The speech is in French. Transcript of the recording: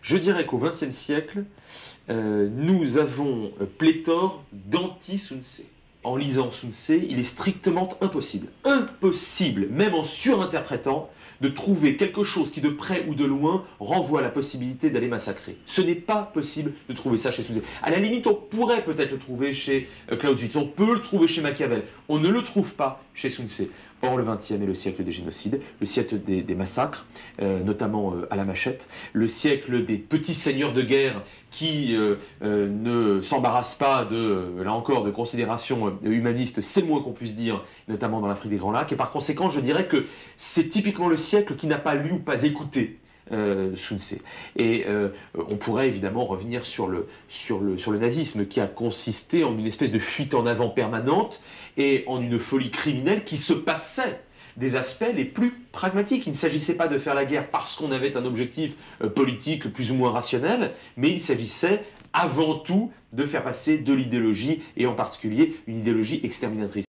Je dirais qu'au XXe siècle, nous avons pléthore d'anti-Sun Tse. En lisant Sun Tse, il est strictement impossible, même en surinterprétant, de trouver quelque chose qui de près ou de loin renvoie à la possibilité d'aller massacrer. Ce n'est pas possible de trouver ça chez Sun Tse. À la limite, on pourrait peut-être le trouver chez Clausewitz, on peut le trouver chez Machiavel, on ne le trouve pas chez Sun Tse. Or, le XXe est le siècle des génocides, le siècle des massacres, notamment à la machette, le siècle des petits seigneurs de guerre qui ne s'embarrassent pas là encore, de considérations humanistes, c'est le moins qu'on puisse dire, notamment dans l'Afrique des Grands Lacs. Et par conséquent, je dirais que c'est typiquement le siècle qui n'a pas lu ou pas écouté Sun Tse. Et on pourrait évidemment revenir sur le nazisme qui a consisté en une espèce de fuite en avant permanente et en une folie criminelle qui se passait des aspects les plus pragmatiques. Il ne s'agissait pas de faire la guerre parce qu'on avait un objectif politique plus ou moins rationnel, mais il s'agissait avant tout de faire passer de l'idéologie, et en particulier une idéologie exterminatrice.